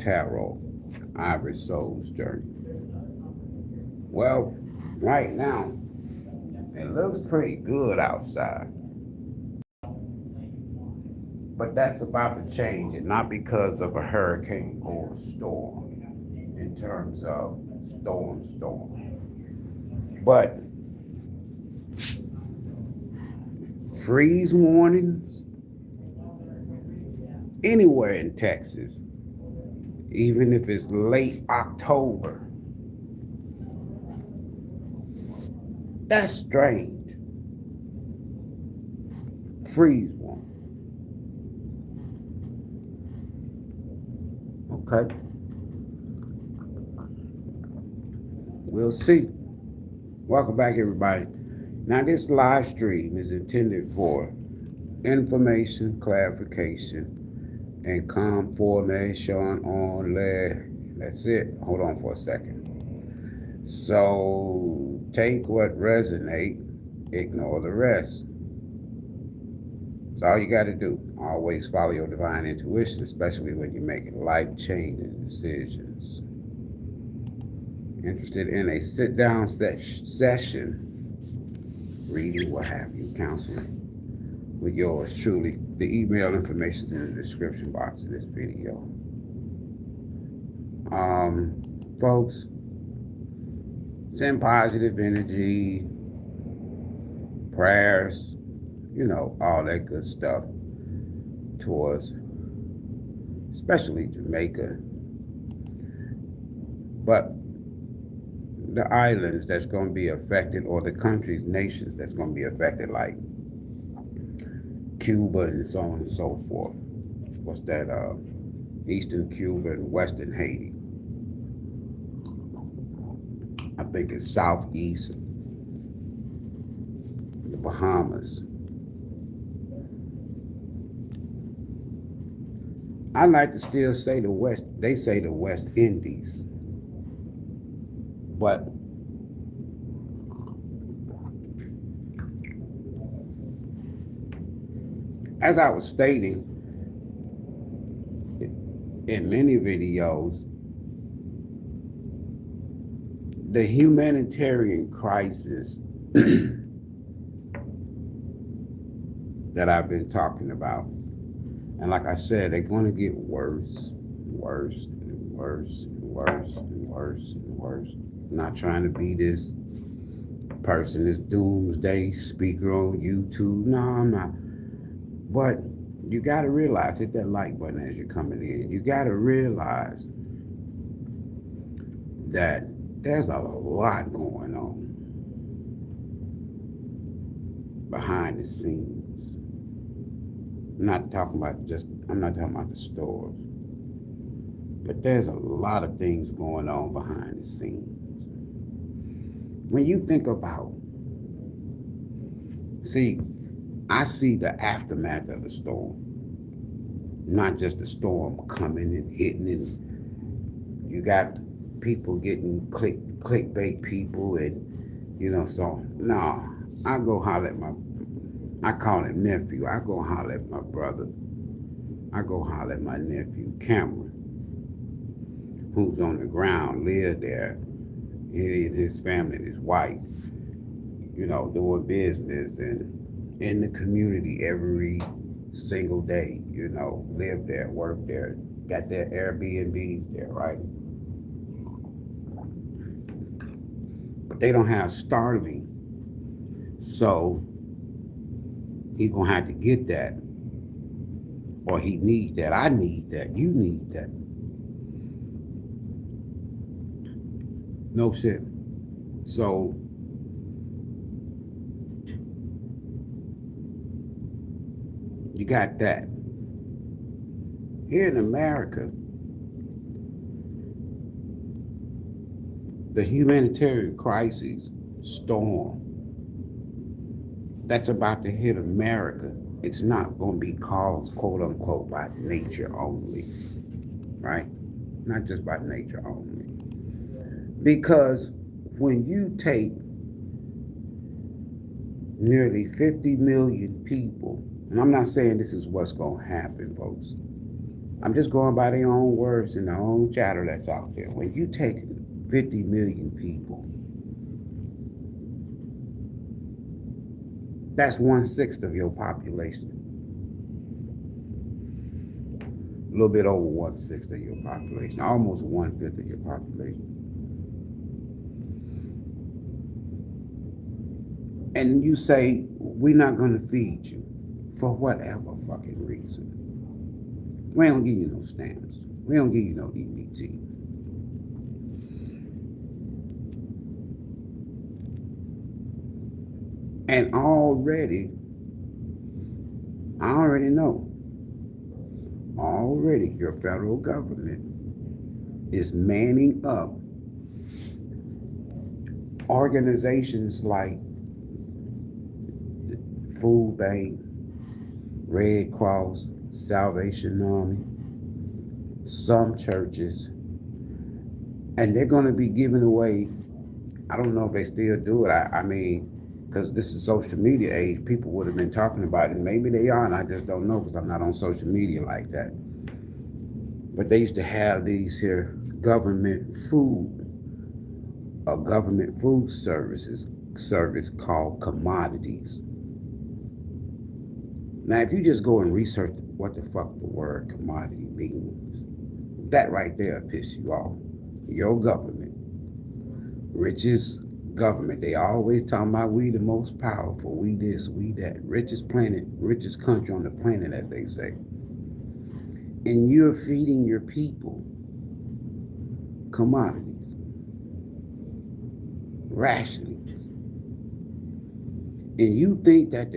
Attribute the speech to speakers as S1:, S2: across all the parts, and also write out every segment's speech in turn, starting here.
S1: Tarot, Ivory Soul's Journey. Well, right now, it looks pretty good outside. But that's about to change, and not because of a hurricane or a storm, in terms of storm. But freeze warnings anywhere in Texas, even if it's late October. That's strange. Freeze warning. Okay. We'll see. Welcome back, everybody. Now, this live stream is intended for information, clarification, and confirmation only. That's it. Hold on for a second. So, take what resonates, ignore the rest. That's all you got to do. Always follow your divine intuition, especially when you're making life-changing decisions. Interested in a sit-down session, reading, what have you, counseling with yours truly. The email information is in the description box of this video. Folks, send positive energy, prayers, all that good stuff towards especially Jamaica, but the islands that's going to be affected, or the countries, nations that's going to be affected, like Cuba and so on and so forth. What's that? Eastern Cuba and Western Haiti. I think it's southeast, the Bahamas. I like to still say the West. They say the West Indies. But as I was stating in many videos, the humanitarian crisis that I've been talking about, and like I said, they're going to get worse, worse, and worse, and worse, and worse, and worse. I'm not trying to be this person, this doomsday speaker on YouTube. No, I'm not. But you got to realize, hit that like button as you're coming in. You got to realize that there's a lot going on behind the scenes. I'm not talking about the stores, but there's a lot of things going on behind the scenes. When you think about, I see the aftermath of the storm, not just the storm coming and hitting, and you got people getting clickbait people, and so no, I go holler at I call him nephew. I go holler at my brother. I go holler at my nephew Cameron, who's on the ground, live there. He and his family and his wife, doing business and in the community every single day, live there, work there, got their Airbnbs there, right? But they don't have Starlink. So he's gonna have to get that. Or he needs that. I need that. You need that. No shit. So you got that. Here in America, the humanitarian crisis storm that's about to hit America, it's not going to be caused, quote unquote, by nature only, right? Not just by nature only. Because when you take nearly 50 million people, and I'm not saying this is what's going to happen, folks. I'm just going by their own words and their own chatter that's out there. When you take 50 million people, that's 1/6 of your population. A little bit over 1/6 of your population, almost 1/5 of your population. And you say, we're not going to feed you for whatever fucking reason. We don't give you no stamps. We don't give you no EBT. And already, I already know, already your federal government is manning up organizations like Food Bank, Red Cross, Salvation Army, some churches, and they're going to be giving away, I don't know if they still do it, I mean, because this is social media age, people would have been talking about it, and maybe they are, and I just don't know because I'm not on social media like that. But they used to have these here government food, a government food service called commodities. Now, if you just go and research what the fuck the word commodity means, that right there will piss you off. Your government, richest government, they always talking about we the most powerful, we this, we that, richest planet, richest country on the planet, as they say. And you're feeding your people commodities, rationings. And you think that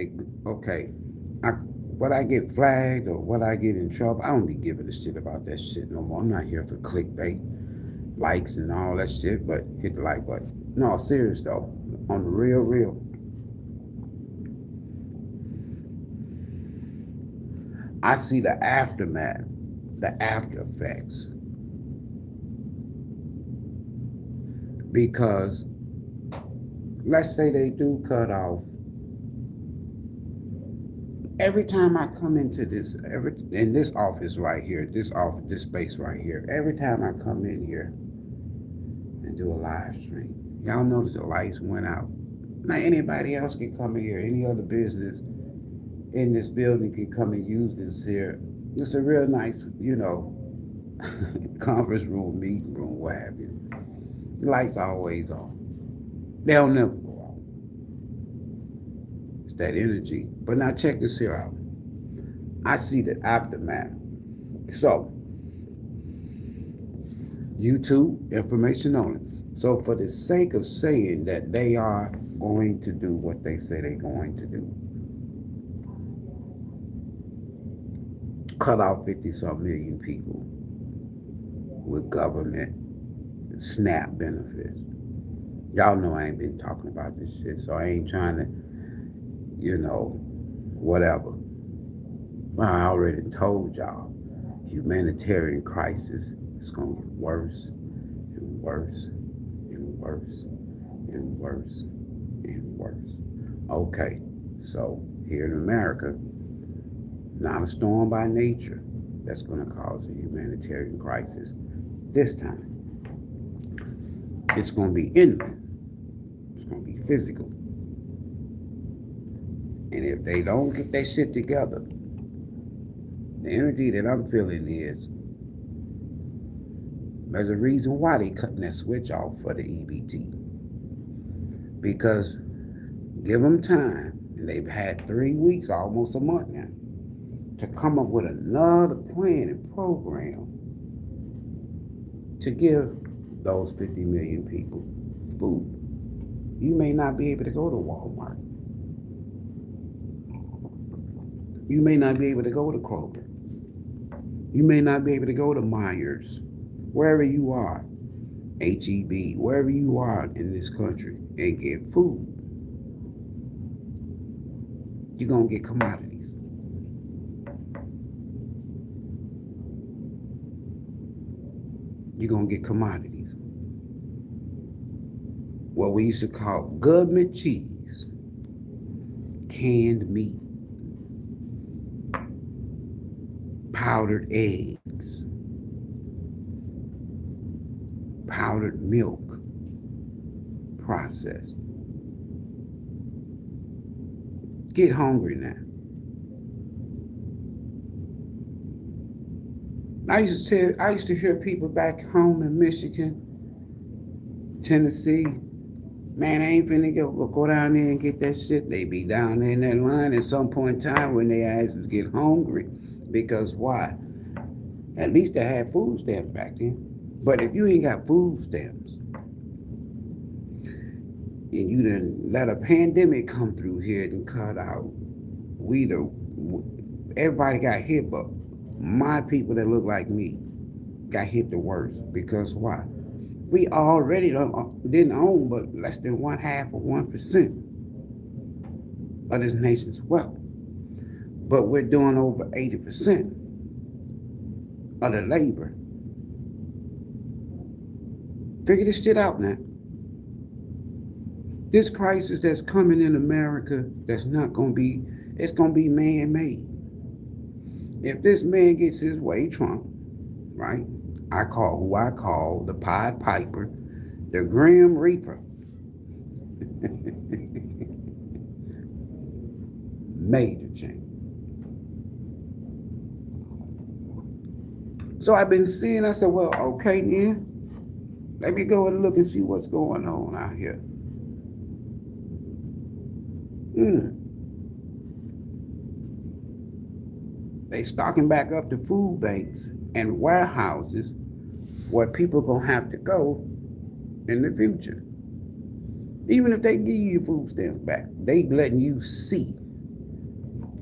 S1: what I get flagged or what I get in trouble, I don't be giving a shit about that shit no more. I'm not here for clickbait, likes and all that shit, but hit the like button. No, serious though, on the real. I see the aftermath, the after effects. Because let's say they do cut off. Every time I come into in this office right here, this space right here, every time I come in here and do a live stream, y'all notice the lights went out. Now anybody else can come in here, any other business in this building can come and use this here. It's a real nice, conference room, meeting room, what have you. The lights are always on. They'll never go off. It's that energy. But now check this here out. I see the aftermath. So, YouTube, information only. So for the sake of saying that they are going to do what they say they're going to do, cut off 50-some million people with government SNAP benefits. Y'all know I ain't been talking about this shit, so I ain't trying to, whatever. Well, I already told y'all, humanitarian crisis is going to get worse and worse and worse and worse and worse. Okay, so here in America, not a storm by nature that's going to cause a humanitarian crisis. This time, it's going to be inland. It's going to be physical. And if they don't get their shit together, the energy that I'm feeling is there's a reason why they cutting that switch off for the EBT. Because give them time, and they've had 3 weeks, almost a month now, to come up with another plan and program to give those 50 million people food. You may not be able to go to Walmart. You may not be able to go to Kroger. You may not be able to go to Myers, wherever you are, HEB, wherever you are in this country, and get food. You're going to get commodities. You're going to get commodities. What we used to call government cheese, canned meat, powdered eggs, powdered milk, processed. Get hungry now. I used to hear people back home in Michigan, Tennessee, man, I ain't finna go down there and get that shit. They be down there in that line at some point in time when their asses get hungry. Because why? At least they had food stamps back then. But if you ain't got food stamps, and you done let a pandemic come through here and cut out, everybody got hit, but my people that look like me got hit the worst. Because why? We already didn't own but less than 1/2 of 1% of this nation's wealth. But we're doing over 80% of the labor. Figure this shit out now. This crisis that's coming in America, that's not gonna be, it's gonna be man-made. If this man gets his way, Trump, right? I call the Pied Piper, the Grim Reaper. Major change. So I've been seeing, I said, well, okay then, let me go and look and see what's going on out here. They stocking back up the food banks and warehouses where people gonna have to go in the future. Even if they give you your food stamps back, they letting you see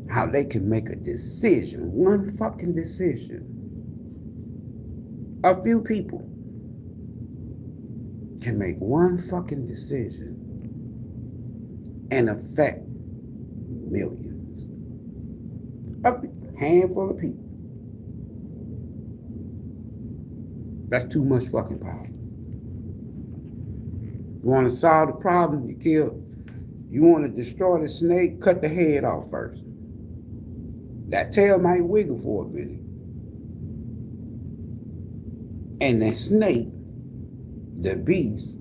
S1: how they can make a decision, one fucking decision. A few people can make one fucking decision and affect millions. A handful of people. That's too much fucking power. You want to solve the problem, you want to destroy the snake, cut the head off first. That tail might wiggle for a minute. And the snake, the beast,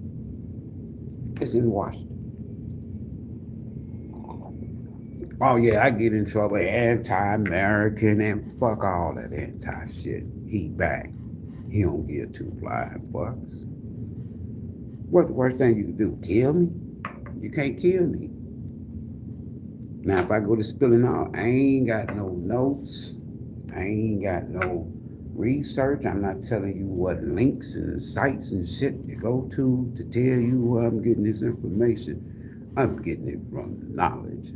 S1: is in Washington. Oh yeah, I get in trouble, anti-American, and fuck all that anti-shit. He back. He don't give two flying fucks. What's the worst thing you can do? Kill me? You can't kill me. Now, if I go to spilling out, I ain't got no notes. I ain't got no research. I'm not telling you what links and sites and shit to go to tell you where I'm getting this information. I'm getting it from knowledge.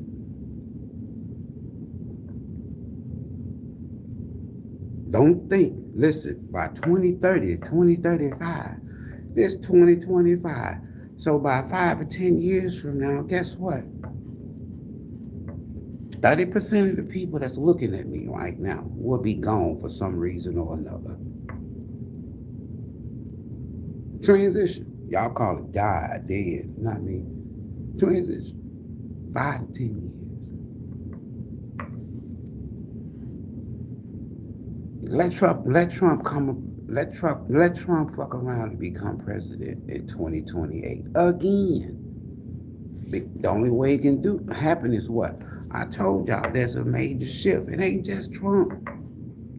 S1: Don't think, listen, by 2030, 2035, this 2025. So by 5 or 10 years from now, guess what? 30% of the people that's looking at me right now will be gone for some reason or another. Transition. Y'all call it die, dead, not me. Transition. 5 to 10 years. Let Trump fuck around and become president in 2028 again. The only way it can happen is what? I told y'all there's a major shift. It ain't just Trump.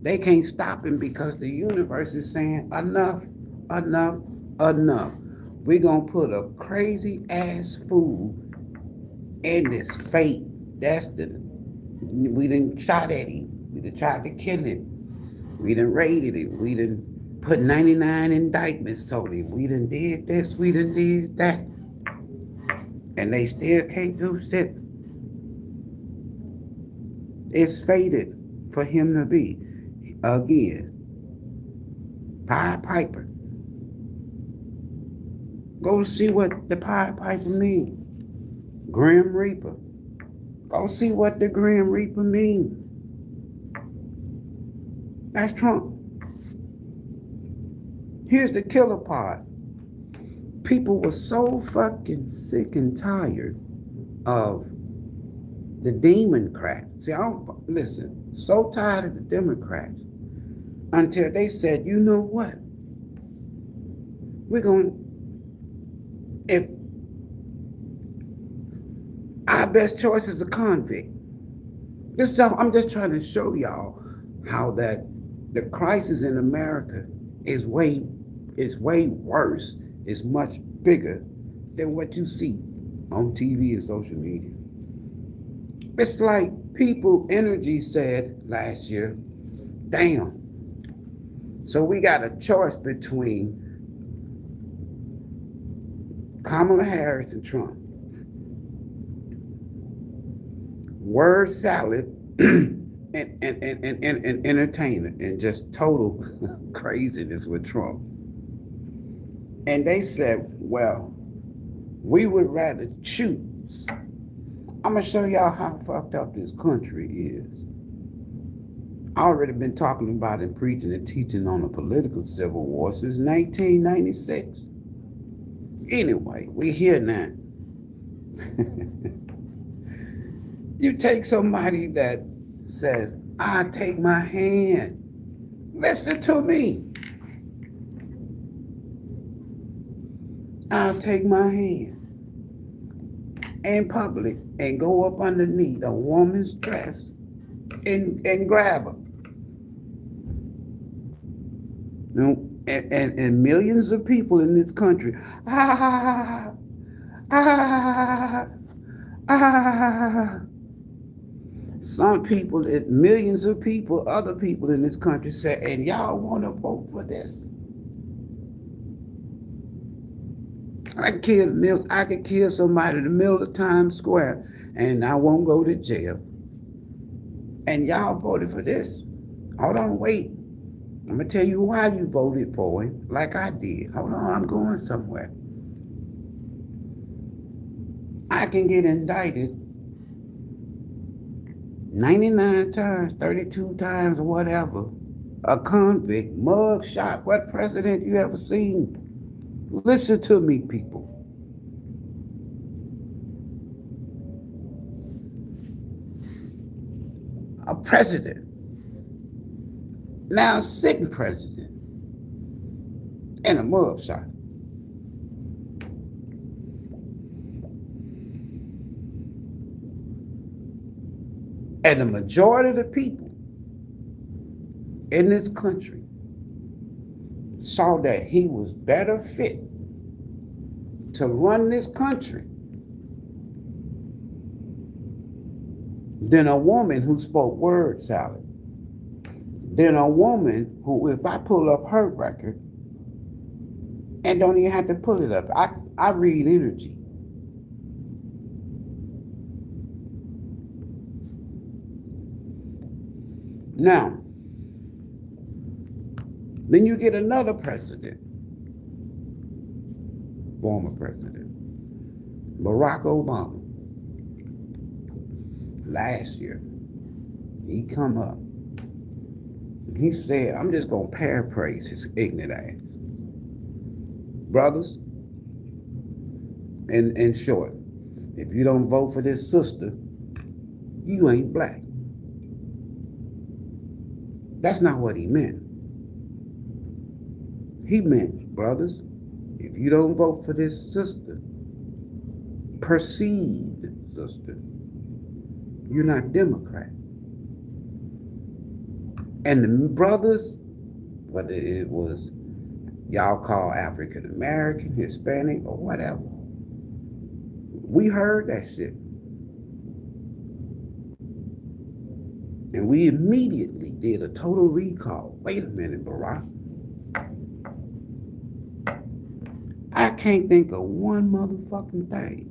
S1: They can't stop him because the universe is saying enough, enough, enough. We're gonna put a crazy ass fool in this fate destiny. We done shot at him. We done tried to kill him. We done raided him. We done put 99 indictments on him. We done did this. We done did that. And they still can't do shit. It's fated for him to be, again, Pied Piper. Go see what the Pied Piper means. Grim Reaper. Go see what the Grim Reaper means. That's Trump. Here's the killer part. People were so fucking sick and tired of the demon crap. See, listen, So tired of the Democrats until they said, you know what? We're going to, if our best choice is a convict. I'm just trying to show y'all how that the crisis in America is way worse, is much bigger than what you see on TV and social media. It's like People Energy said last year, damn. So we got a choice between Kamala Harris and Trump. Word salad and entertainment and just total craziness with Trump. And they said, well, we would rather choose. I'm going to show y'all how fucked up this country is. I already been talking about and preaching and teaching on the political civil war since 1996. Anyway, we're here now. You take somebody that says, I take my hand. Listen to me. I'll take my hand in public and go up underneath a woman's dress and grab her. You know, and millions of people in this country, some people, millions of people, other people in this country say, and y'all want to vote for this? I could kill somebody in the middle of Times Square and I won't go to jail. And y'all voted for this. Hold on, wait. I'm going to tell you why you voted for him, like I did. Hold on, I'm going somewhere. I can get indicted 99 times, 32 times, or whatever. A convict, mug shot. What president you ever seen? Listen to me, people. A president, now a sitting president, and a mug shot. And the majority of the people in this country saw that he was better fit to run this country than a woman who spoke word salad, than a woman who, if I pull up her record, and don't even have to pull it up, I read energy. Now, then you get another president, former president, Barack Obama. Last year, he come up. He said, I'm just going to paraphrase his ignorant ass. Brothers, in short, if you don't vote for this sister, you ain't black. That's not what he meant. He meant, brothers, if you don't vote for this sister, perceived sister, you're not Democrat. And the brothers, whether it was y'all call African American, Hispanic, or whatever, we heard that shit. And we immediately did a total recall. Wait a minute, Barack. I can't think of one motherfucking thing.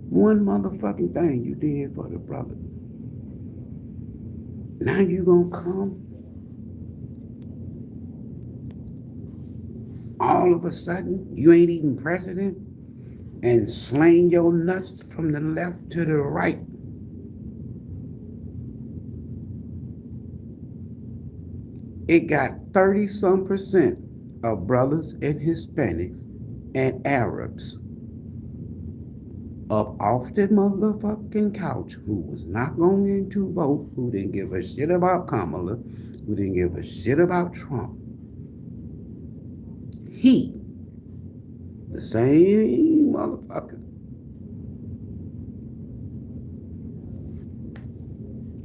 S1: One motherfucking thing you did for the brother. Now you gonna come all of a sudden, you ain't even president, and slang your nuts from the left to the right. It got 30-some% of brothers and Hispanics and Arabs up off the motherfucking couch, who was not going to vote, who didn't give a shit about Kamala, who didn't give a shit about Trump. He, the same motherfucker.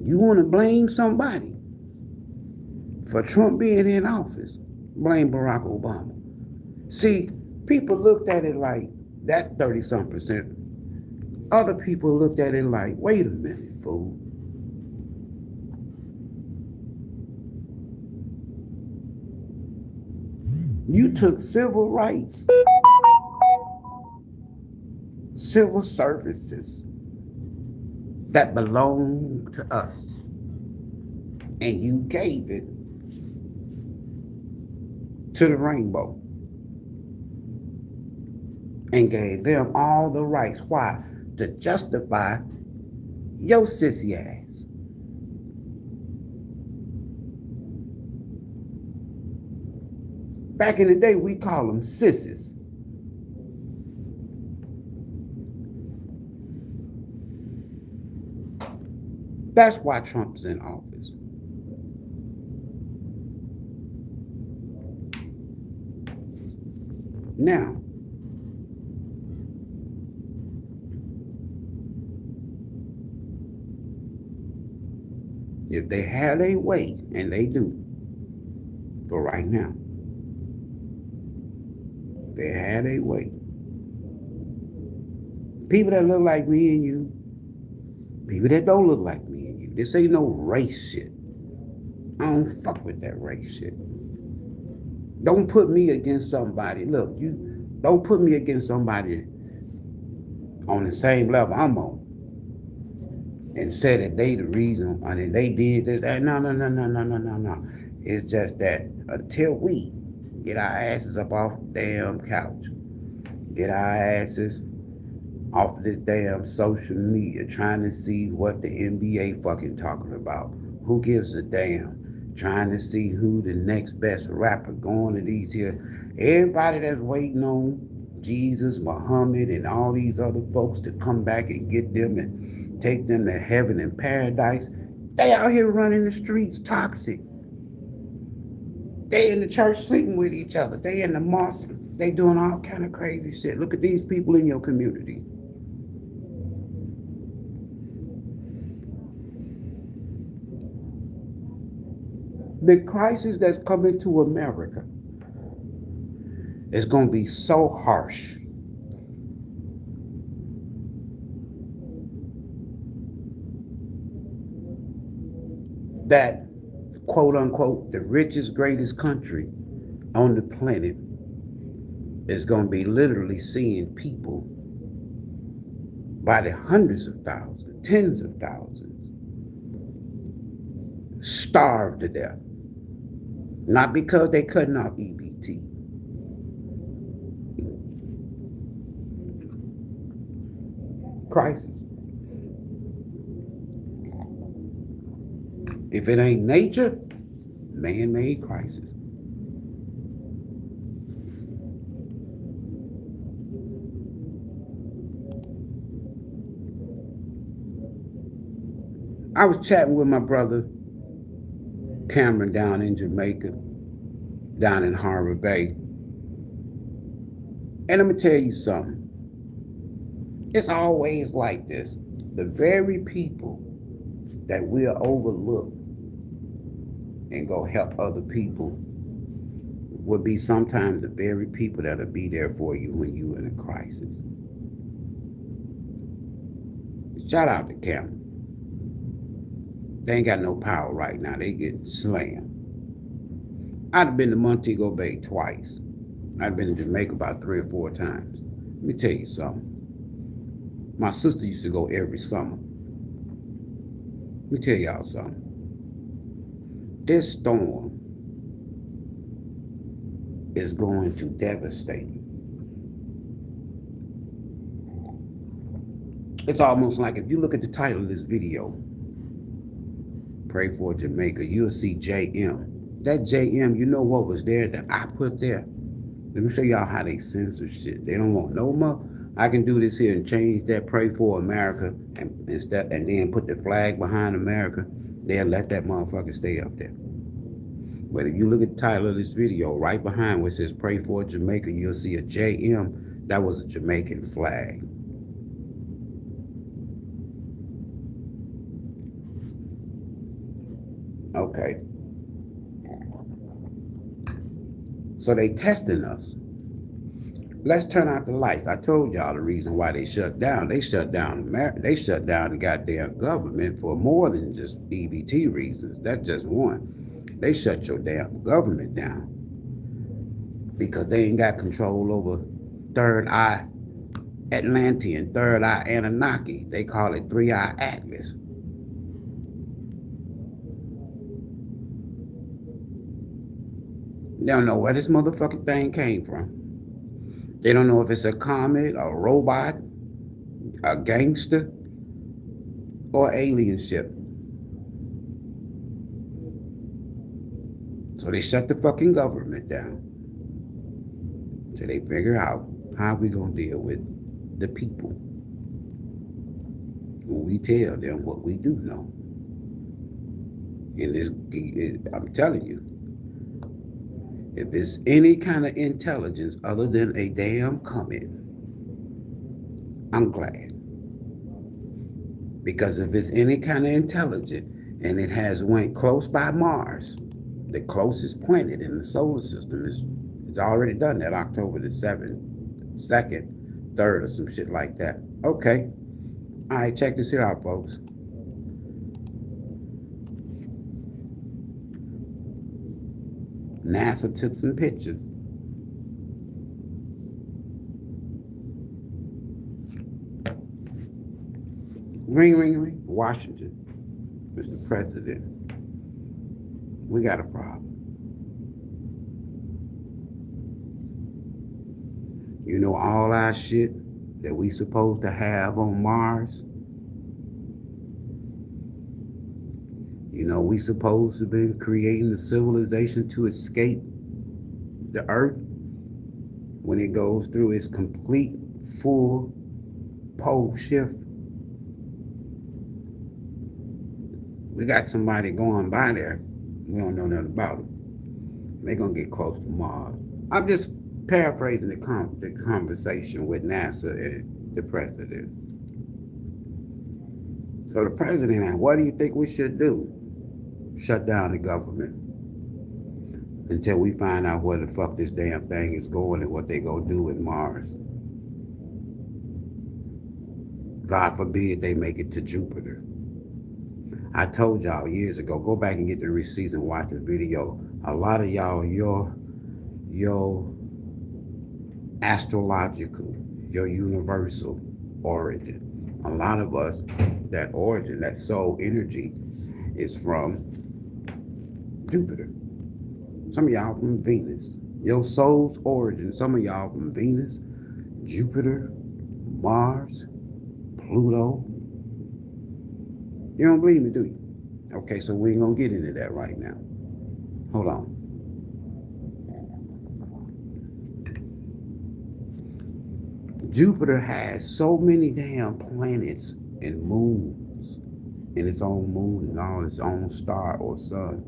S1: You want to blame somebody for Trump being in office? Blame Barack Obama. See, people looked at it like that 30-some%. Other people looked at it like, wait a minute, fool. You took civil rights, civil services that belong to us, and you gave it to the rainbow and gave them all the rights. Why? To justify your sissy ass. Back in the day, we call them sissies. That's why Trump's in office. Now, if they had a way, and they do, for right now, they had a way. People that look like me and you, people that don't look like me and you, this ain't no race shit. I don't fuck with that race shit. Don't put me against somebody. Look, you don't put me against somebody on the same level I'm on and say that they the reason and they did this. No. It's just that until we get our asses up off the damn couch, get our asses off of this damn social media trying to see what the NBA fucking talking about. Who gives a damn? Trying to see who the next best rapper going to these here. Everybody that's waiting on Jesus, Muhammad, and all these other folks to come back and get them and take them to heaven and paradise, they out here running the streets toxic. They in the church sleeping with each other. They in the mosque. They doing all kind of crazy shit. Look at these people in your community. The crisis that's coming to America is going to be so harsh. That, quote unquote, the richest, greatest country on the planet is going to be literally seeing people by the hundreds of thousands, tens of thousands, starved to death. Not because they cutting off EBT. Crisis. If it ain't nature, man-made crisis. I was chatting with my brother Cameron down in Jamaica, down in Harbor Bay. And I'm going to tell you something. It's always like this. The very people that we'll overlook and go help other people will be sometimes the very people that'll be there for you when you're in a crisis. Shout out to Cameron. They ain't got no power right now. They getting slammed. I'd have been to Montego Bay twice. I've been to Jamaica about 3 or 4 times. Let me tell you something. My sister used to go every summer. Let me tell y'all something. This storm is going to devastate. It's almost like if you look at the title of this video, Pray for Jamaica, you'll see JM. That JM, you know what was there that I put there? Let me show y'all how they censor shit. They don't want no more. I can do this here and change that "Pray for America" and then put the flag behind America. They'll let that motherfucker stay up there. But if you look at the title of this video, right behind where it says "Pray for Jamaica," you'll see a JM. That was a Jamaican flag. Okay. So they testing us. Let's turn out the lights. I told y'all the reason why they shut down. They shut down They shut down the goddamn government for more than just EBT reasons. That's just one. They shut your damn government down because they ain't got control over Third Eye Atlantean, Third Eye Anunnaki. They call it 3-Eye Atlas. They don't know where this motherfucking thing came from. They don't know if it's a comet, a robot, a gangster, or alien ship. So they shut the fucking government down. So they figure out how we gonna deal with the people when we tell them what we do know. And I'm telling you, if it's any kind of intelligence other than a damn comet, I'm glad. Because if it's any kind of intelligence and it has went close by Mars, the closest planet in the solar system it's already done that October the 7th, 2nd, 3rd, or some shit like that. Okay. All right, check this here out, folks. NASA took some pictures. Ring, ring, ring. Washington, Mr. President, we got a problem. You know all our shit that we supposed to have on Mars? You know, we supposed to be creating a civilization to escape the Earth when it goes through its complete full pole shift. We got somebody going by there. We don't know nothing about them. They're going to get close to Mars. I'm just paraphrasing the conversation with NASA and the president. So the president, what do you think we should do? Shut down the government until we find out where the fuck this damn thing is going and what they gonna do with Mars. God forbid they make it to Jupiter. I told y'all years ago, go back and get the receipts and watch the video. A lot of y'all, your astrological, your universal origin. A lot of us, that origin, that soul energy is from Jupiter. Some of y'all from Venus. Your soul's origin, some of y'all from Venus, Jupiter, Mars, Pluto. You don't believe me, do you? Okay, so we ain't gonna get into that right now. Hold on. Jupiter has so many damn planets and moons, and its own moon and all its own star or sun,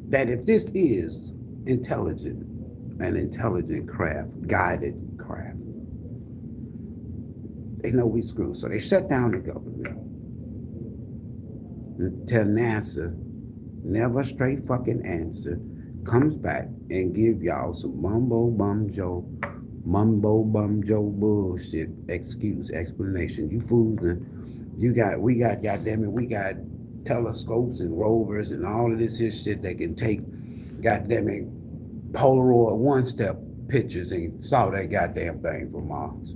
S1: that if this is intelligent, an intelligent craft, guided craft, they know we screwed. So they shut down the government until NASA, never straight fucking answer, comes back and give y'all some mumbo bum Joe bullshit explanation. You fools, we got telescopes and rovers and all of this here shit that can take goddamn it Polaroid one-step pictures and saw that goddamn thing from Mars.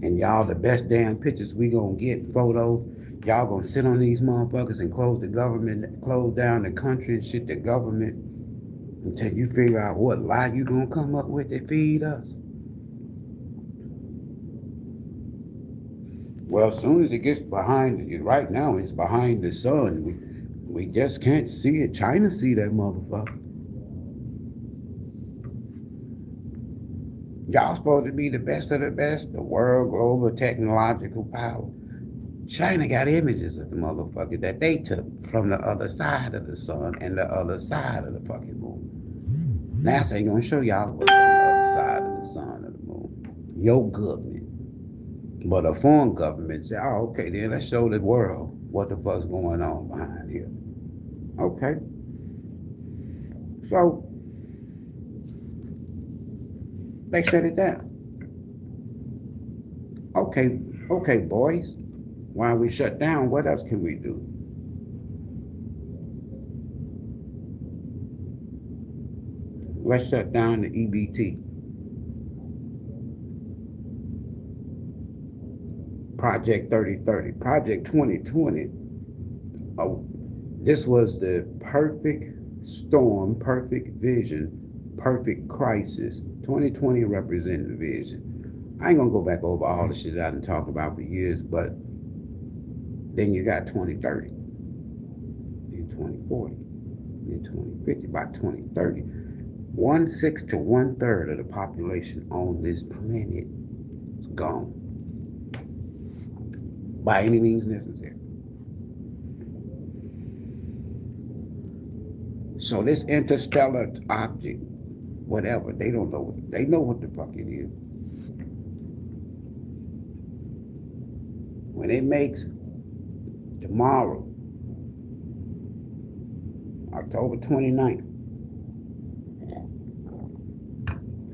S1: And y'all, the best damn pictures we gonna get, photos, y'all gonna sit on these motherfuckers and close down the country and shit, the government, until you figure out what lie you gonna come up with to feed us. Well, as soon as it gets behind, right now it's behind the sun. We just can't see it. China see that motherfucker. Y'all supposed to be the best of the best, the world global technological power. China got images of the motherfucker that they took from the other side of the sun and the other side of the fucking moon. NASA ain't gonna show y'all what's on the other side of the sun or the moon. Your government. But a foreign government say, oh, okay, then let's show the world what the fuck's going on behind here. Okay? So, they shut it down. Okay, boys. While we shut down, what else can we do? Let's shut down the EBT. Project 3030, Project 2020. Oh, this was the perfect storm, perfect vision, perfect crisis. 2020 represented the vision. I ain't gonna go back over all the shit I done talked about for years, but then you got 2030, then 2040, then 2050. By 2030, 1/6 to 1/3 of the population on this planet is gone. By any means necessary. So this interstellar object, whatever, they don't know. They know what the fuck it is. When it makes tomorrow, October 29th,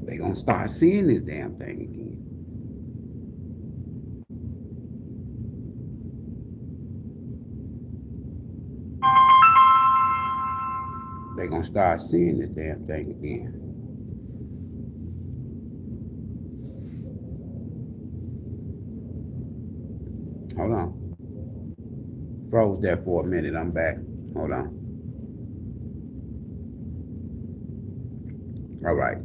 S1: they gonna start seeing this damn thing again. They gonna start seeing this damn thing again. Hold on. Froze there for a minute. I'm back. Hold on. All right.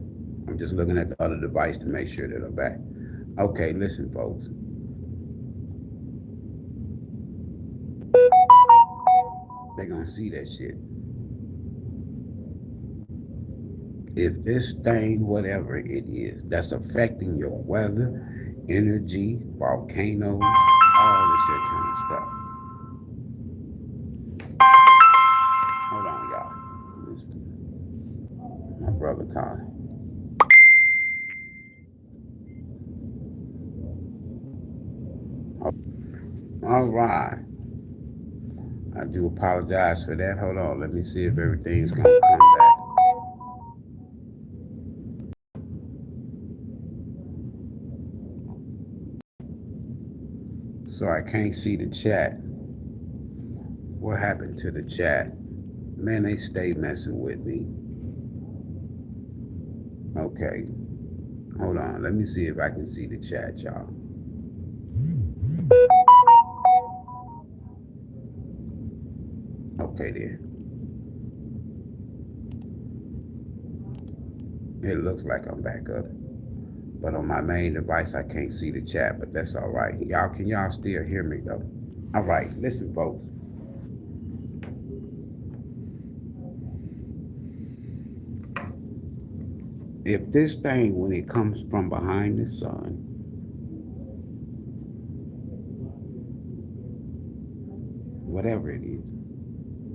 S1: I'm just looking at the other device to make sure that I'm back. Okay, listen, folks. They're gonna see that shit. If this thing, whatever it is, that's affecting your weather, energy, volcanoes, all this shit kind of stuff. Hold on, y'all. My brother calling. All right. I do apologize for that. Hold on. Let me see if everything's going to come back. So I can't see the chat. What happened to the chat? Man, they stay messing with me. Okay. Hold on. Let me see if I can see the chat, y'all. Okay, then. It looks like I'm back up. But on my main device, I can't see the chat, but that's all right. Can y'all still hear me, though? All right. Listen, folks. If this thing, when it comes from behind the sun, whatever it is,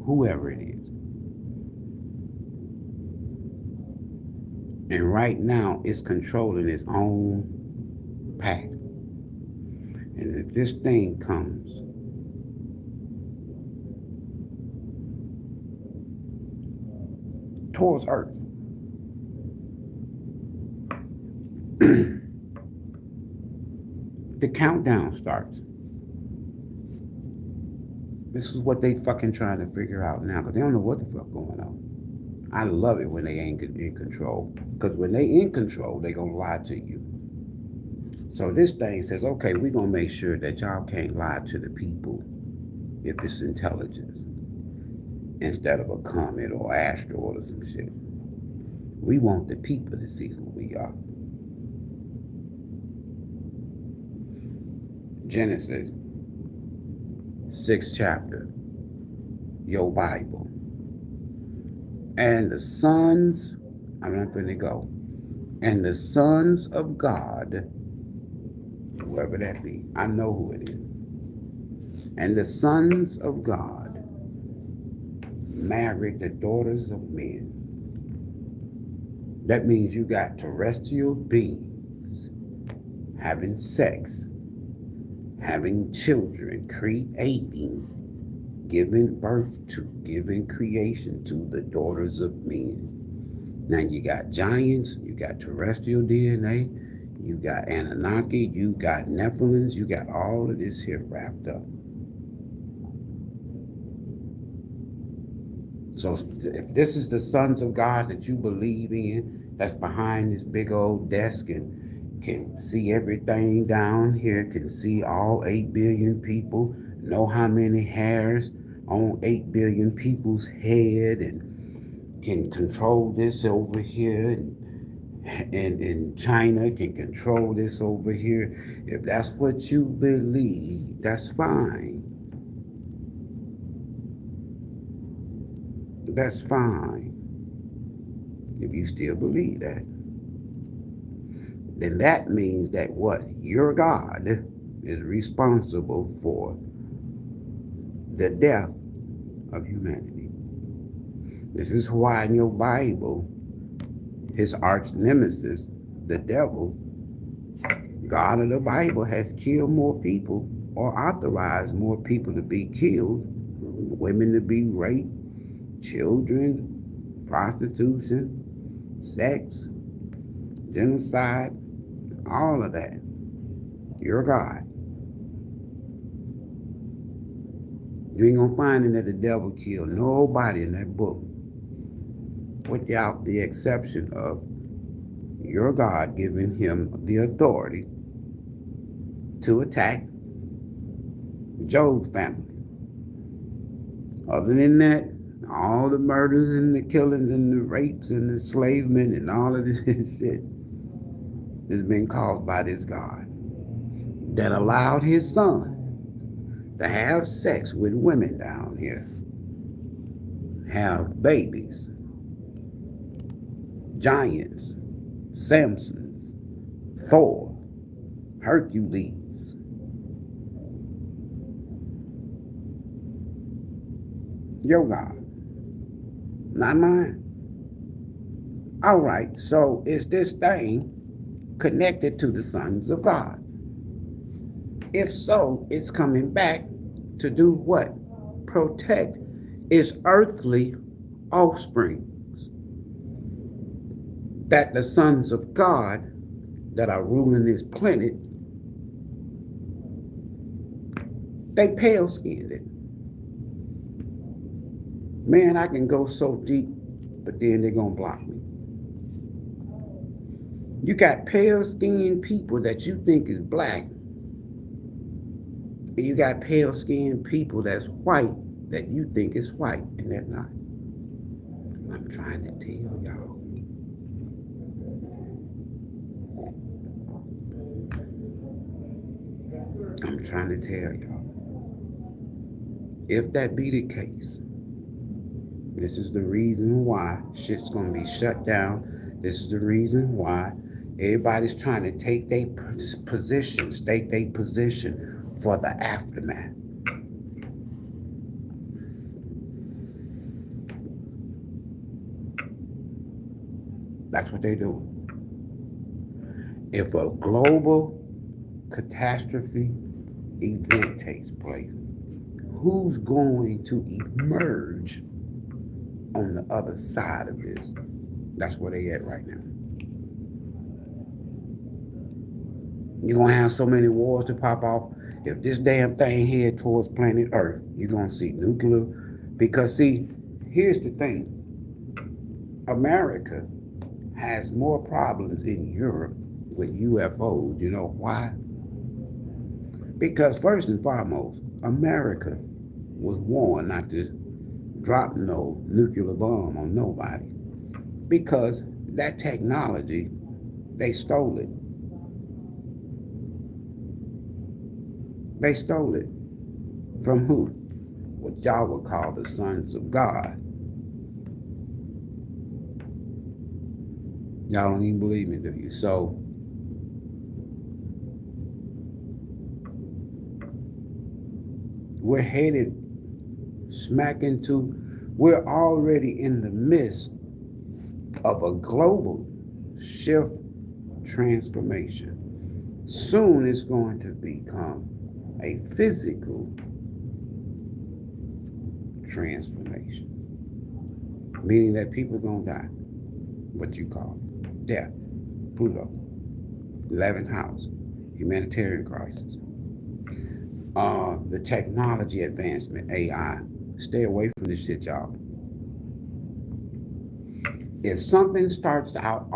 S1: whoever it is, and right now it's controlling its own path. And if this thing comes towards Earth, the countdown starts. This is what they fucking trying to figure out now, because they don't know what the fuck going on. I love it when they ain't in control, because when they in control, they gonna lie to you. So this thing says, okay, we're gonna make sure that y'all can't lie to the people if it's intelligence, instead of a comet or asteroid or some shit. We want the people to see who we are. Genesis, 6th chapter, your Bible. And the sons, I'm not going to go. And the sons of God, whoever that be, I know who it is. And the sons of God married the daughters of men. That means you got terrestrial beings having sex, having children, creating, giving birth to, giving creation to the daughters of men. Now you got giants, you got terrestrial DNA, you got Anunnaki, you got Nephilims, you got all of this here wrapped up. So if this is the sons of God that you believe in, that's behind this big old desk and can see everything down here, can see all 8 billion people, know how many hairs on 8 billion people's head, and can control this over here, and China can control this over here. If that's what you believe, that's fine. That's fine. If you still believe that, then that means that what? Your God is responsible for the death of humanity. This is why in your Bible, his arch nemesis, the devil, God of the Bible, has killed more people or authorized more people to be killed, women to be raped, children, prostitution, sex, genocide, all of that. You're God. You ain't gonna find it that the devil killed nobody in that book, without the exception of your God giving him the authority to attack Job's family. Other than that, all the murders and the killings and the rapes and the enslavement and all of this shit has been caused by this God that allowed his son to have sex with women down here, have babies, giants, Samsons, Thor, Hercules. Your God, not mine. All right, so is this thing connected to the sons of God? If so, it's coming back to do what? Protect its earthly offspring. That the sons of God that are ruling this planet, they pale skinned it. Man, I can go so deep, but then they're gonna block me. You got pale skinned people that you think is black, and you got pale skinned people that's white that you think is white, and they're not. I'm trying to tell y'all. I'm trying to tell y'all. If that be the case, this is the reason why shit's gonna be shut down. This is the reason why everybody's trying to take their position, state their position for the aftermath. That's what they do. If a global catastrophe event takes place, who's going to emerge on the other side of this? That's where they at right now. You're gonna have so many wars to pop off. If this damn thing head towards planet Earth, you're gonna see nuclear. Because see, here's the thing. America has more problems in Europe with UFOs. You know why? Because first and foremost, America was warned not to drop no nuclear bomb on nobody. Because that technology, they stole it. They stole it. From who? What y'all would call the sons of God. Y'all don't even believe me, do you? So we're headed smack into, we're already in the midst of a global shift transformation. Soon it's going to become a physical transformation, meaning that people are going to die. What you call it? Death. Pluto. 11th house. Humanitarian crisis. The technology advancement, AI. Stay away from this shit, y'all. If something starts out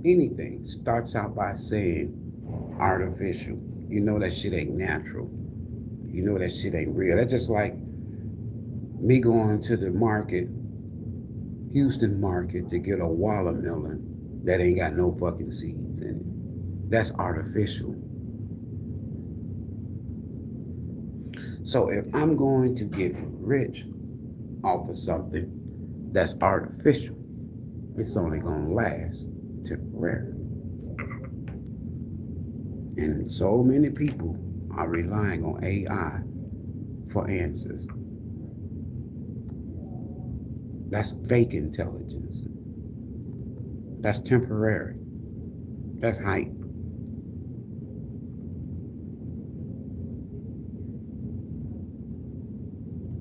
S1: anything starts out by saying artificial, you know that shit ain't natural. You know that shit ain't real. That's just like me going to the market, Houston market, to get a watermelon that ain't got no fucking seeds in it. That's artificial. So if I'm going to get rich off of something that's artificial, it's only going to last temporarily. And so many people are relying on AI for answers. That's fake intelligence. That's temporary. That's hype.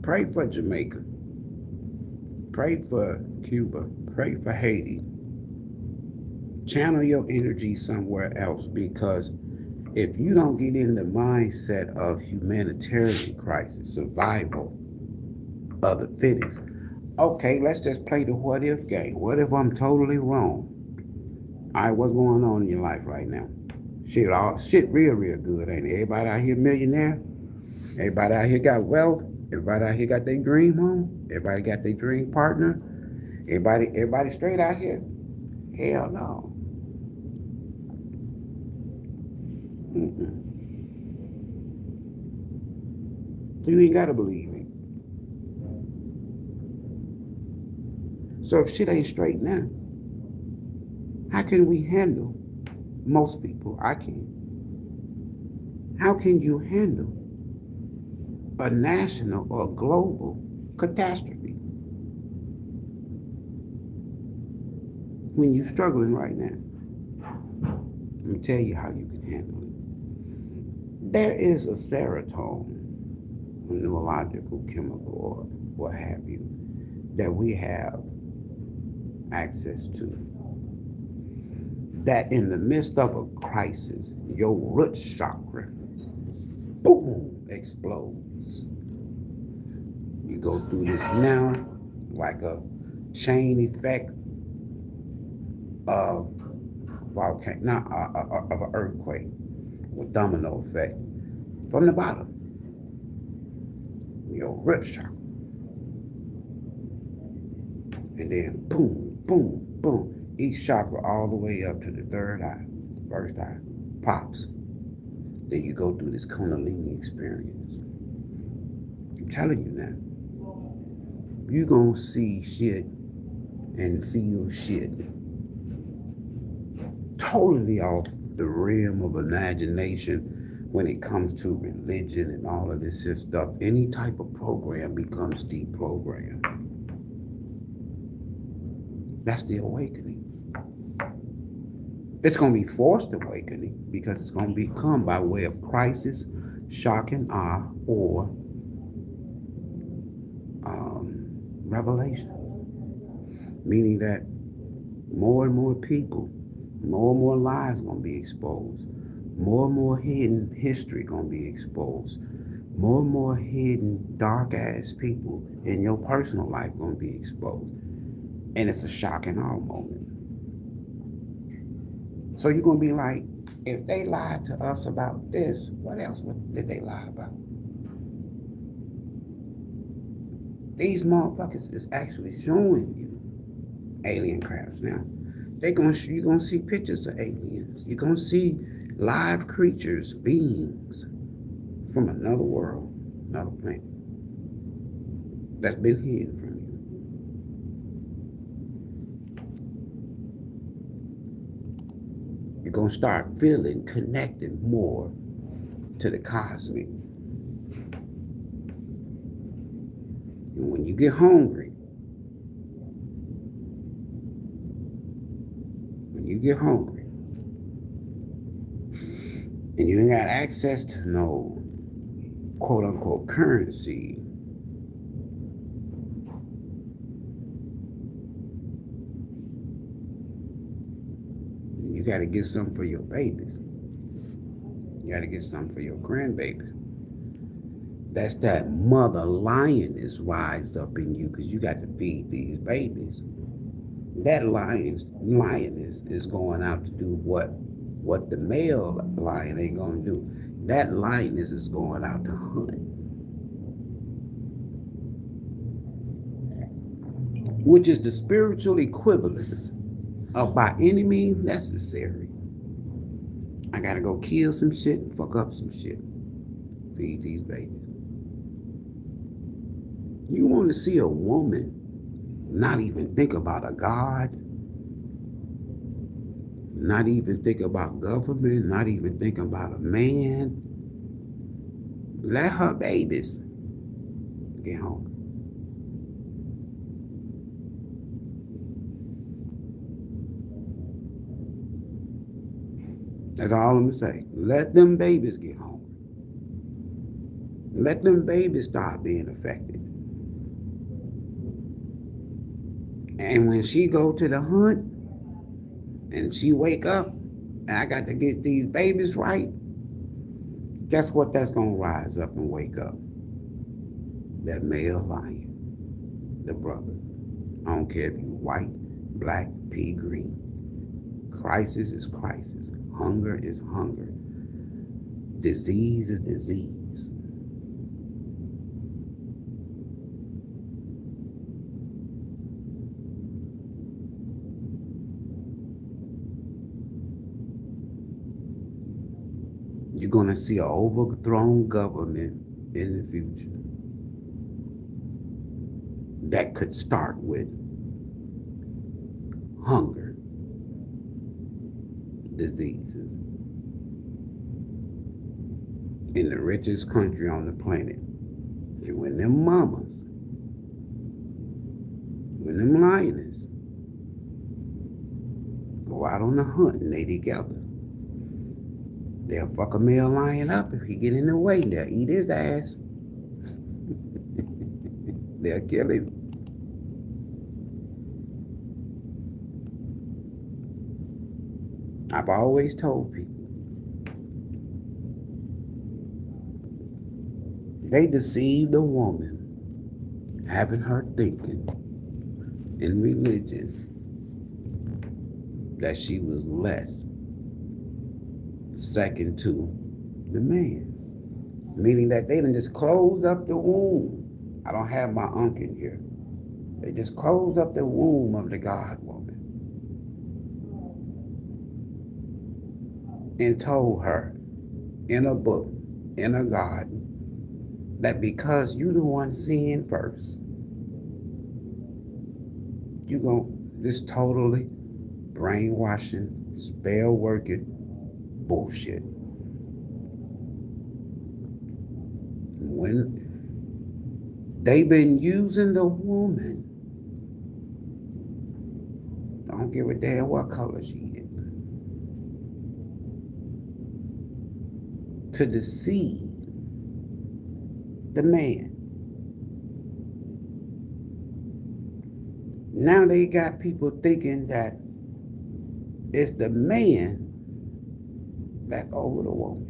S1: Pray for Jamaica. Pray for Cuba. Pray for Haiti. Channel your energy somewhere else, because if you don't get in the mindset of humanitarian crisis, survival of the fittest, okay, let's just play the what if game. What if I'm totally wrong? All right, what's going on in your life right now? Shit real good, ain't it? Everybody out here millionaire? Everybody out here got wealth? Everybody out here got their dream home? Everybody got their dream partner? Everybody straight out here? Hell no. Mm-mm. So you ain't gotta believe me. So if shit ain't straight now, how can we handle, most people, I can. How can you handle a national or global catastrophe when you're struggling right now? Let me tell you how you can handle it. There is a serotonin, a neurological chemical, or what have you, that we have access to, that in the midst of a crisis, your root chakra, boom, explodes. You go through this now like a chain effect of volcano, not of an earthquake, with domino effect from the bottom. Your root chakra, and then boom, boom, boom. Each chakra all the way up to the third eye, first eye, pops. Then you go through this Kundalini experience. I'm telling you now, you gonna see shit and feel shit totally off the realm of imagination when it comes to religion and all of this stuff. Any type of program becomes deprogrammed. That's the awakening. It's going to be forced awakening, because it's going to become by way of crisis, shock and awe, or revelations. Meaning that more and more people, more and more lies going to be exposed. More and more hidden history going to be exposed. More and more hidden dark ass people in your personal life going to be exposed. And it's a shock and awe moment. So you're going to be like, if they lied to us about this, what else did they lie about? These motherfuckers is actually showing you alien crafts. Now, you're going to see pictures of aliens. You're going to see live creatures, beings from another world, another planet, that's been hidden from you. You're going to start feeling connected more to the cosmic. And when you get hungry, and you ain't got access to no quote unquote currency, you got to get something for your babies. You got to get something for your grandbabies. That's that mother lioness rise up in you, because you got to feed these babies. That lioness is going out to do what the male lion ain't going to do. That lioness is going out to hunt, which is the spiritual equivalence of by any means necessary. I got to go kill some shit and fuck up some shit. Feed these babies. You want to see a woman not even think about a God, not even think about government, not even think about a man. Let her babies get home. That's all I'm going to say. Let them babies get home. Let them babies start being affected. And when she go to the hunt and she wake up and I got to get these babies right, guess what that's going to rise up and wake up? That male lion, the brother. I don't care if you white, black, pea green. Crisis is crisis. Hunger is hunger. Disease is disease. You're going to see an overthrown government in the future that could start with hunger, diseases, in the richest country on the planet. And when them mamas, when them lioness go out on the hunt and they together, they'll fuck a male lion up if he get in the way. They'll eat his ass. They'll kill him. I've always told people, they deceived a woman, having her thinking in religion that she was less, second to the man. Meaning that they done just closed up the womb. I don't have my uncle in here. They just closed up the womb of the God woman and told her in a book, in a garden, that because you the one seeing first, you gon' this totally brainwashing, spell working bullshit. When they've been using the woman, I don't give a damn what color she is, to deceive the man. Now they got people thinking that it's the man that's over the woman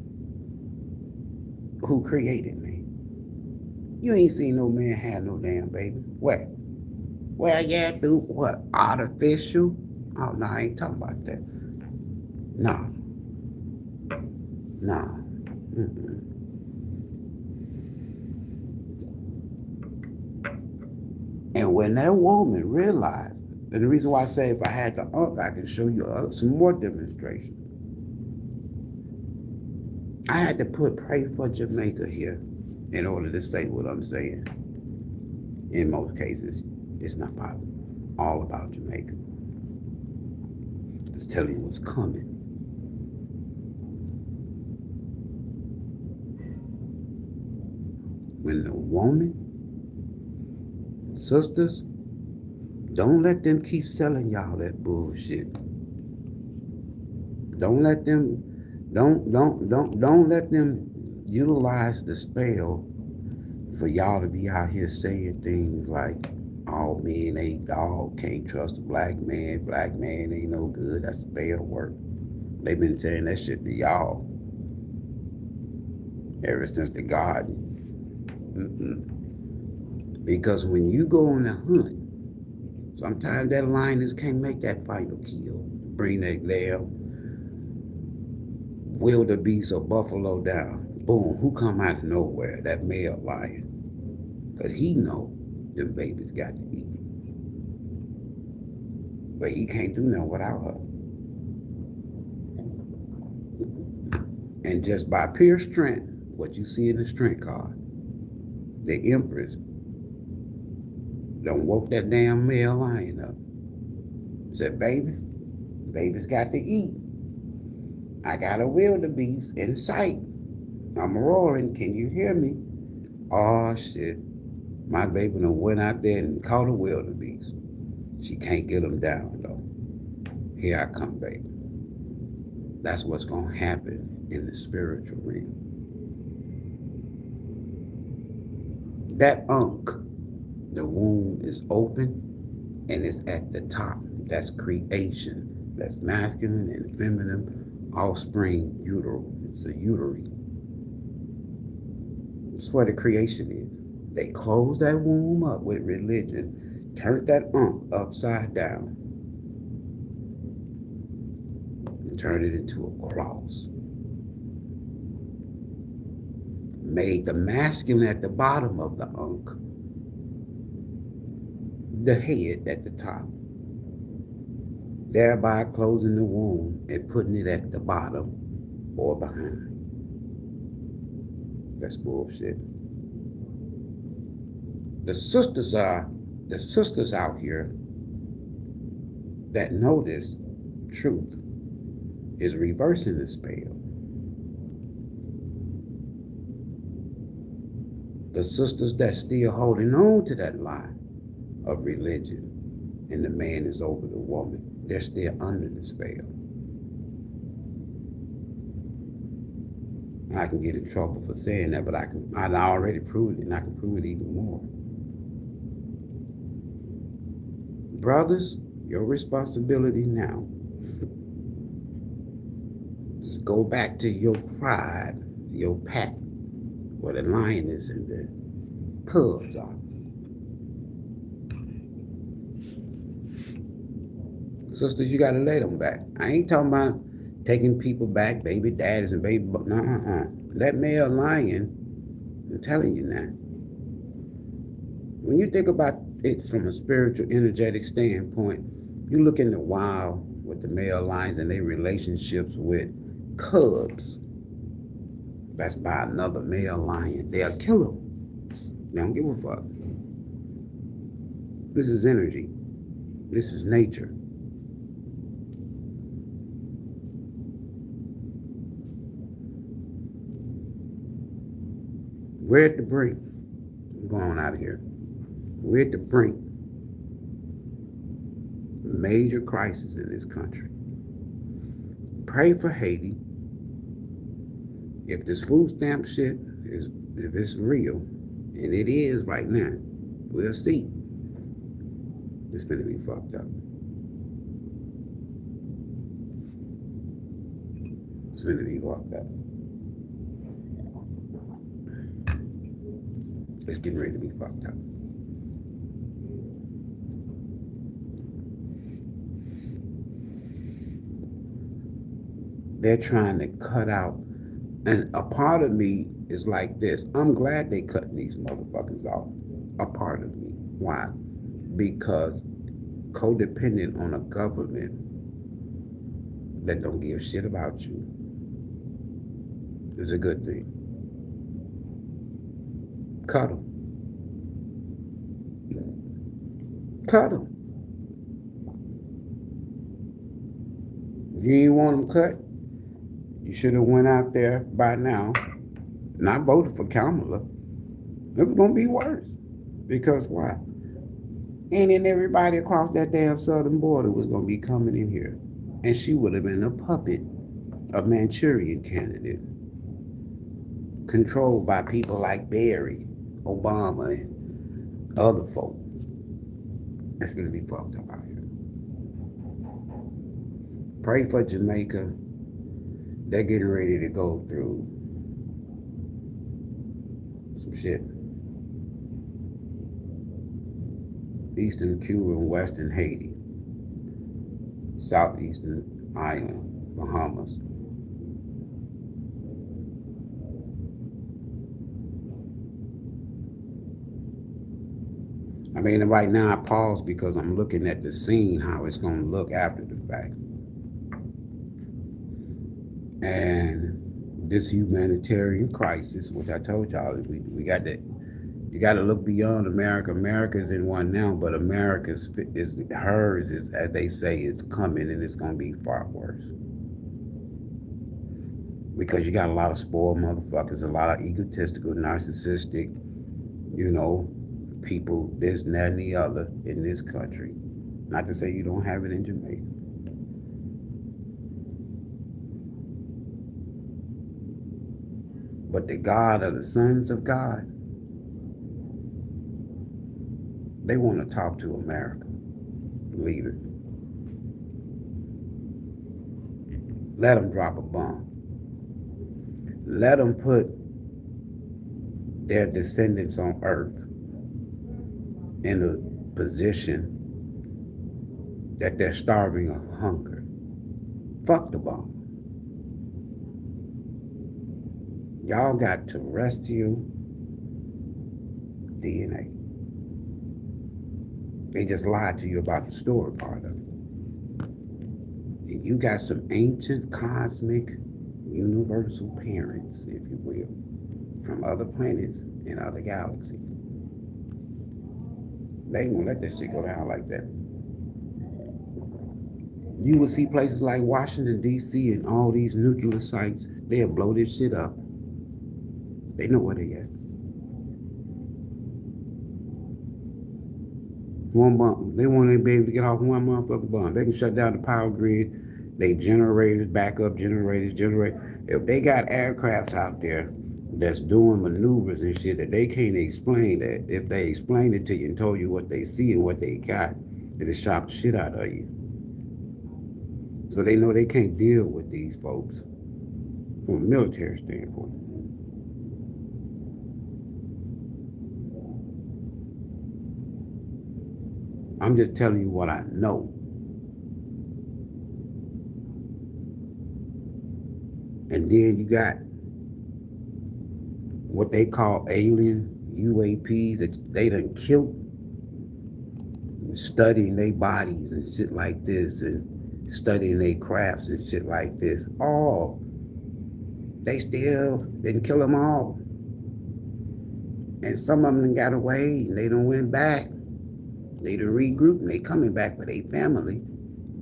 S1: who created me. You ain't seen no man have no damn baby. Where? Well, yeah, through what? Artificial? Oh, no, I ain't talking about that. No. No. Mm-mm. And when that woman realized, and the reason why I say if I had the uncle, I can show you some more demonstrations. I had to pray for Jamaica here in order to say what I'm saying. In most cases, it's not all about Jamaica. Just telling you what's coming. when the woman, sisters, don't let them keep selling y'all that bullshit. Don't let them, don't let them utilize the spell for y'all to be out here saying things like, all men ain't dog, can't trust a black man ain't no good, that's spell work. They've been saying that shit to y'all ever since the garden. Because when you go on a hunt, sometimes that lioness can't make that final kill. Bring that damn wildebeest or buffalo down. Boom, who come out of nowhere? That male lion. Because he know them babies got to eat. But he can't do nothing without her. And just by pure strength, what you see in the strength card, the Empress done woke that damn male lion up. Said, baby's got to eat. I got a wildebeest in sight. I'm roaring, can you hear me? Oh shit, my baby done went out there and caught a wildebeest. She can't get him down though. Here I come, baby. That's what's gonna happen in the spiritual realm. That Ankh, the womb is open and it's at the top. That's creation. That's masculine and feminine offspring utero. It's a uterine. That's what the creation is. They closed that womb up with religion, turned that Ankh upside down, and turned it into a cross. Made the masculine at the bottom of the Ankh, the head at the top, thereby closing the womb and putting it at the bottom or behind. That's bullshit. The sisters out here that know this truth is reversing the spell. The sisters that still holding on to that lie of religion and the man is over the woman, they're still under the spell. I can get in trouble for saying that, but I already proved it, and I can prove it even more. Brothers, your responsibility now is go back to your pride, your pack, where the lioness and the cubs are. Sisters, you gotta lay them back. I ain't talking about taking people back, baby daddies and baby, that male lion, I'm telling you now. When you think about it from a spiritual, energetic standpoint, you look in the wild with the male lions and their relationships with cubs. That's by another male lion. They'll kill them. They don't give a fuck. This is energy. This is nature. We're at the brink. I'm going out of here. We're at the brink. Major crisis in this country. Pray for Haiti. If this food stamp shit is, if it's real, and it is right now, we'll see. It's gonna be fucked up. It's gonna be fucked up. It's getting ready to be fucked up. They're trying to cut out, and a part of me is like this. I'm glad they cutting these motherfuckers off. A part of me. Why? Because codependent on a government that don't give a shit about you is a good thing. Cut them. Cut them. You ain't want them cut? You should have went out there by now. And I voted for Kamala. It was gonna be worse. Because why? Any and everybody across that damn southern border was gonna be coming in here. And she would have been a puppet, a Manchurian candidate, controlled by people like Barry, Obama, and other folk. It's gonna be fucked up out here. Pray for Jamaica. They're getting ready to go through some shit. Eastern Cuba and Western Haiti. Southeastern Island, Bahamas. I mean, right now I pause because I'm looking at the scene, how it's going to look after the fact. And this humanitarian crisis, which I told y'all, we got that. You got to look beyond America. America's in one now, but America's is hers, is, as they say, it's coming, and it's going to be far worse. Because you got a lot of spoiled motherfuckers, a lot of egotistical, narcissistic, people, this and that and the other in this country. Not to say you don't have it in Jamaica. But the God of the sons of God, they want to talk to America leaders. Let them drop a bomb. Let them put their descendants on earth in a position that they're starving of hunger. Fuck the bomb. Y'all got terrestrial DNA. They just lied to you about the story part of it. And you got some ancient, cosmic, universal parents, if you will, from other planets and other galaxies. They ain't gonna let that shit go down like that. You will see places like Washington, D.C. and all these nuclear sites, they'll blow this shit up. They know where they at. One bomb. They want to be able to get off one motherfucking bomb. They can shut down the power grid. They generators, backup generators, generate. If they got aircrafts out there that's doing maneuvers and shit that they can't explain, that if they explained it to you and told you what they see and what they got, it'll shock the shit out of you. So they know they can't deal with these folks from a military standpoint. I'm just telling you what I know. And then you got what they call alien UAPs that they done killed, studying their bodies and shit like this, and studying their crafts and shit like this. All, they still didn't kill them all. And some of them got away and they done went back. They done regrouped and they coming back for their family,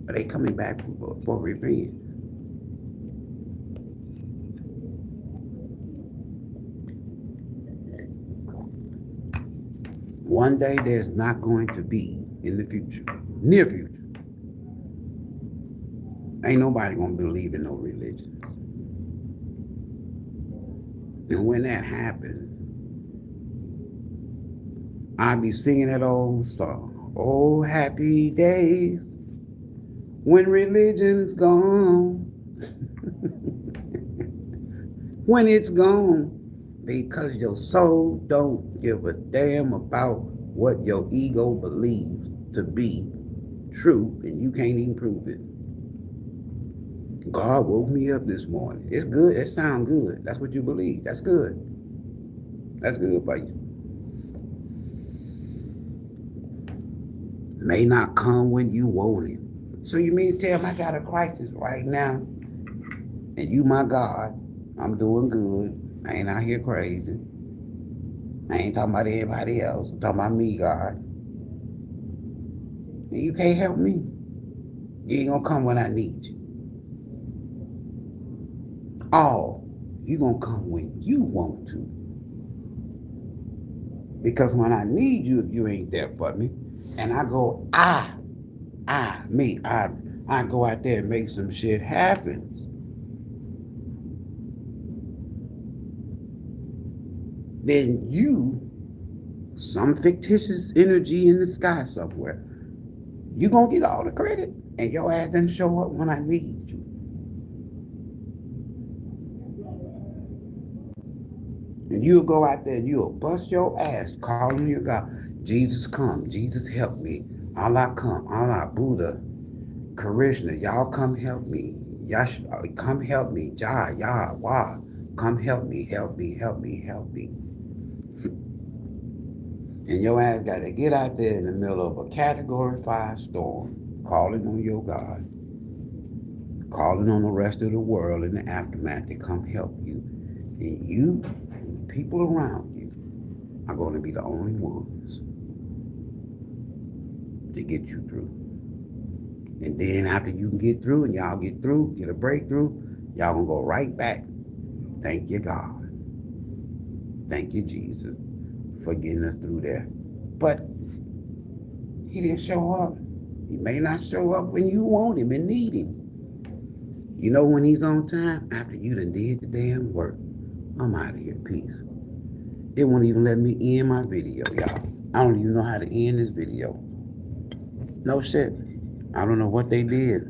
S1: but they coming back for revenge. One day there's not going to be, in the future, near future, ain't nobody gonna believe in no religion. And when that happens, I'll be singing that old song, oh happy days when religion's gone. When it's gone, because your soul don't give a damn about what your ego believes to be true, and you can't even prove it. God woke me up this morning. It's good. It sounds good. That's what you believe. That's good. That's good for you. May not come when you want it. So you mean to tell me I got a crisis right now, and you my God, I'm doing good. I ain't out here crazy. I ain't talking about everybody else. I'm talking about me, God. And you can't help me. You ain't gonna come when I need you. Oh, you gonna come when you want to. Because when I need you, if you ain't there for me, and I go, I go out there and make some shit happen. Then you, some fictitious energy in the sky somewhere, you gonna get all the credit, and your ass doesn't show up when I need you. And you'll go out there and you'll bust your ass calling your God. Jesus come, Jesus help me. Allah come, Allah, Buddha, Krishna, y'all come help me. Yash, come help me. Yah, Wah, come help me, help me, help me, help me. And your ass got to get out there in the middle of a Category 5 storm, calling on your God, calling on the rest of the world in the aftermath to come help you. And you, and the people around you, are going to be the only ones to get you through. And then after you can get through and y'all get through, get a breakthrough, y'all gonna go right back. Thank you, God. Thank you, Jesus, for getting us through there. But he didn't show up. He may not show up when you want him and need him. You know when he's on time? After you done did the damn work. I'm out of here. Peace. It won't even let me end my video, y'all. I don't even know how to end this video. No shit. I don't know what they did.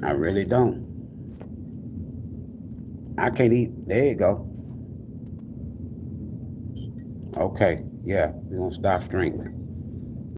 S1: I really don't. I can't eat. There you go. Okay. Yeah, we're going to stop streaming.